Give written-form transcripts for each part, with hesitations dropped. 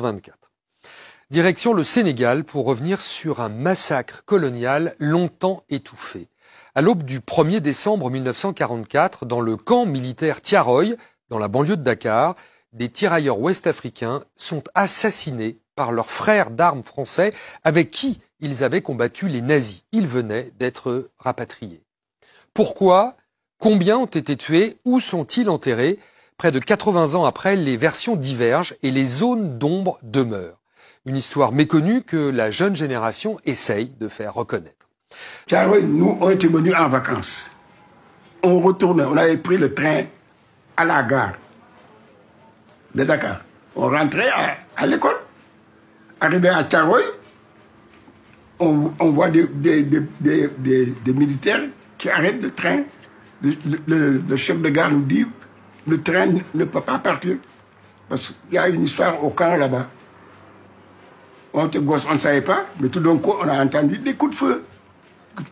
24. Direction le Sénégal pour revenir sur un massacre colonial longtemps étouffé. À l'aube du 1er décembre 1944, dans le camp militaire Tiaroy, dans la banlieue de Dakar, des tirailleurs ouest-africains sont assassinés par leurs frères d'armes français avec qui ils avaient combattu les nazis. Ils venaient d'être rapatriés. Pourquoi? Combien ont été tués? Où sont-ils enterrés? Près de 80 ans après, les versions divergent et les zones d'ombre demeurent. Une histoire méconnue que la jeune génération essaye de faire reconnaître. Tiaroy, nous, on était venus en vacances. On retournait, on avait pris le train à la gare de Dakar. On rentrait à l'école. Arrivé à Tiaroy, on voit des militaires qui arrêtent le train. Le chef de gare nous dit le train ne peut pas partir parce qu'il y a une histoire au camp là-bas. On était gosses, on ne savait pas, mais tout d'un coup, on a entendu des coups de feu.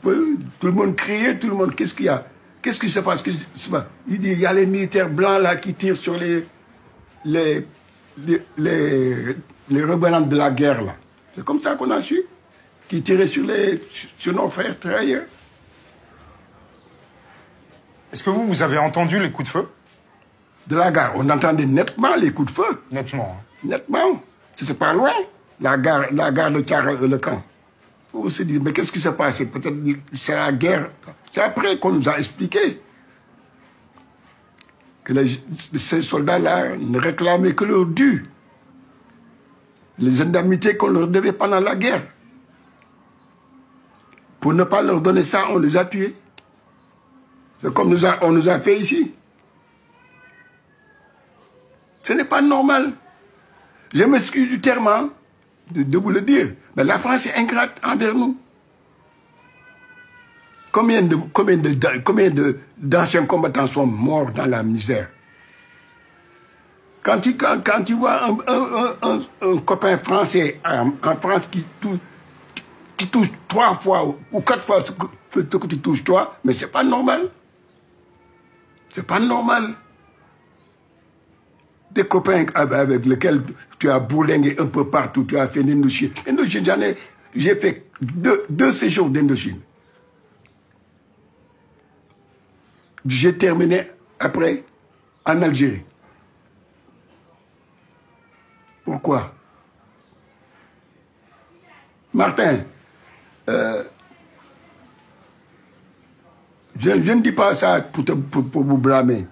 Tout le monde criait, tout le monde, qu'est-ce qu'il y a? Qu'est-ce qui se passe? Il dit, il y a les militaires blancs là qui tirent sur les rebelles de la guerre là. C'est comme ça qu'on a su, qui tiraient sur nos frères tirailleurs. Est-ce que vous avez entendu les coups de feu? De la gare, on entendait nettement les coups de feu. Nettement. Nettement. C'était pas loin. La gare de Tiaroy, le camp. On se dit, mais qu'est-ce qui s'est passé? Peut-être c'est la guerre. C'est après qu'on nous a expliqué que ces soldats-là ne réclamaient que leur dû. Les indemnités qu'on leur devait pendant la guerre. Pour ne pas leur donner ça, on les a tués. C'est comme on nous a fait ici. Ce n'est pas normal. Je m'excuse du terme, hein, de vous le dire. Mais la France est ingrate envers nous. Combien d'anciens combattants sont morts dans la misère? Quand tu vois un copain français en France qui touche 3 fois ou 4 fois ce que tu touches toi, mais c'est pas normal. C'est pas normal. Des copains avec lesquels tu as bourlingué un peu partout, tu as fait l'Indochine. J'ai fait deux séjours d'Indochine. J'ai terminé après en Algérie. Pourquoi? Martin, je ne dis pas ça pour vous blâmer.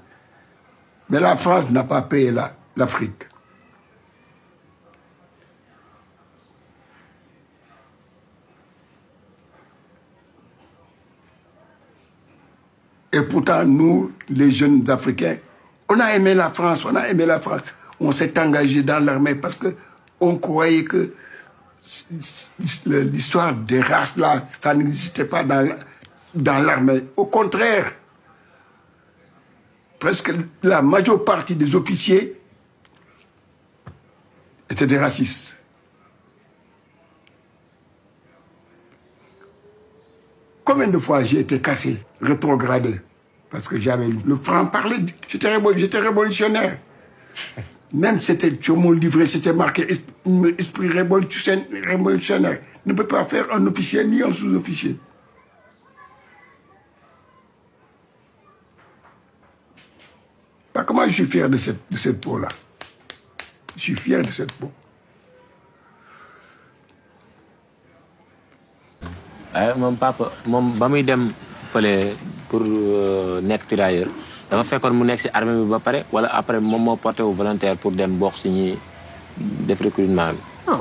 Mais la France n'a pas payé l'Afrique. Et pourtant, nous, les jeunes Africains, on a aimé la France, on a aimé la France. On s'est engagé dans l'armée parce qu'on croyait que l'histoire des races, là, ça n'existait pas dans l'armée. Au contraire, presque la majeure partie des officiers étaient des racistes. Combien de fois j'ai été cassé, rétrogradé, parce que j'avais le franc-parler, j'étais révolutionnaire. Même sur mon livret, c'était marqué « Esprit révolutionnaire ». Ne peut pas faire un officier ni un sous-officier. Comment je suis fier de cette peau-là. Je suis fier de cette peau. Mon papa, ba muy dem fële pour nekk tirailleur dafa fekkoon mu nekk si armée bi ba pare wala après moom moo porté wu volontaire pour dem bokk si ñi def recrutement bi. Non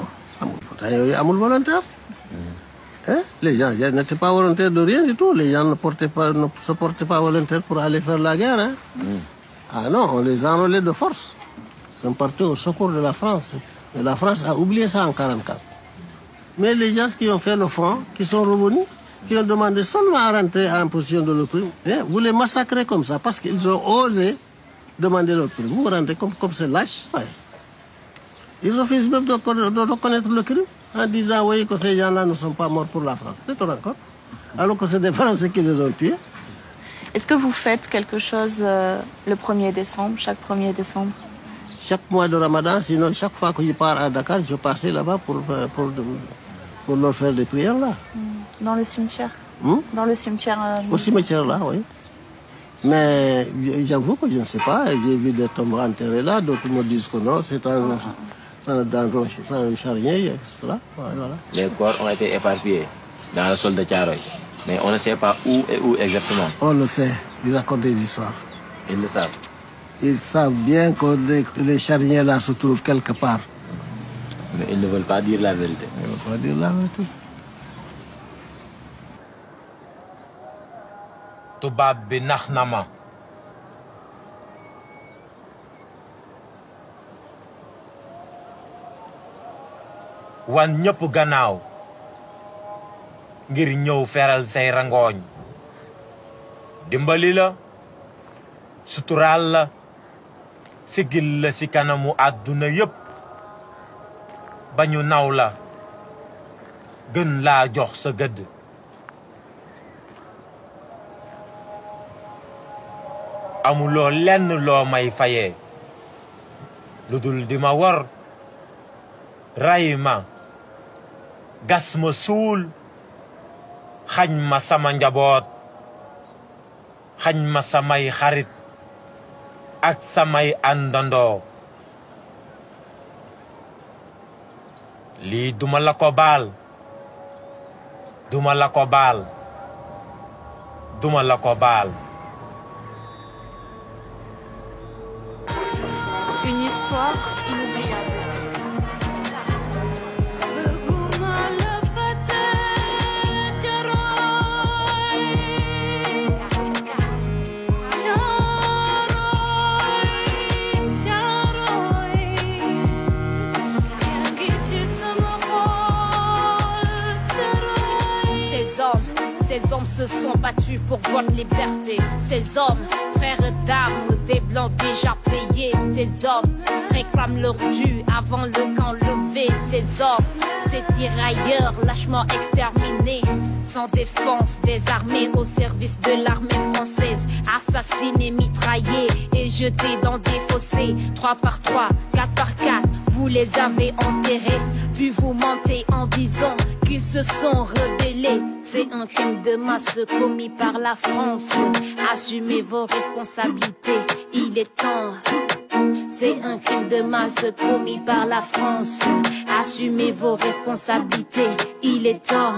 amul volontaire. Les gens n'étaient pas volontaires de rien du tout. Les gens ne se portaient pas volontaires pour aller faire la guerre. Hein. Ah non, on les enrôlait de force. Ils sont partis au secours de la France. Mais la France a oublié ça en 1944. Mais les gens qui ont fait le front, qui sont revenus, qui ont demandé seulement à rentrer en position de l'opprimé, vous les massacrez comme ça parce qu'ils ont osé demander l'opprimé. Vous rentrez comme c'est lâche. Ouais. Ils refusent même de reconnaître le crime en disant oui, que ces gens-là ne sont pas morts pour la France. C'est tout encore. Alors que c'est des Français qui les ont tués. Est-ce que vous faites quelque chose le 1er décembre, chaque 1er décembre? chaque mois de Ramadan, sinon chaque fois que je pars à Dakar, je passais là-bas pour leur faire des prières là. Dans le cimetière. Dans le cimetière. Au cimetière là, oui. Mais j'avoue que je ne sais pas, j'ai vu des tombes enterrées là, d'autres me disent que non, c'est dans un charnier, etc. Voilà. Les corps ont été éparpillés dans le sol de Thiaroye, mais on ne sait pas où et où exactement. On le sait, ils racontent des histoires. Ils le savent. Ils savent bien que les charniers là se trouvent quelque part. Mais ils ne veulent pas dire la vérité. Ils ne veulent pas dire la vérité. tubaab bi nax na ma wan ñëpp gannaaw ngir ñëw feral say rangooñ dimbali la suturaal la sigil la ci kanamu àdduna yépp ba ñu naw la gën laa jox sa gëdd amuloo lenn loo may fayee lu dul di ma war ray ma gas ma suul xañ ma sama njaboot xañ ma samay xarit ak samay àndandoo lii duma la ko baal duma la ko baal duma la ko baal. Une histoire inoubliable. Ces hommes se sont battus pour votre liberté. Ces hommes, frères d'armes, des blancs déjà payés. Ces hommes réclament leur dû avant le camp levé. Ces hommes, ces tirailleurs lâchement exterminés, sans défense, désarmés au service de l'armée française, assassinés, mitraillés et jetés dans des fossés. 3 par 3, 4 par 4, vous les avez enterrés. Puis vous mentez en disant qu'ils se sont rebellés. C'est un crime de masse commis par la France. Assumez vos responsabilités, il est temps. C'est un crime de masse commis par la France. Assumez vos responsabilités, il est temps.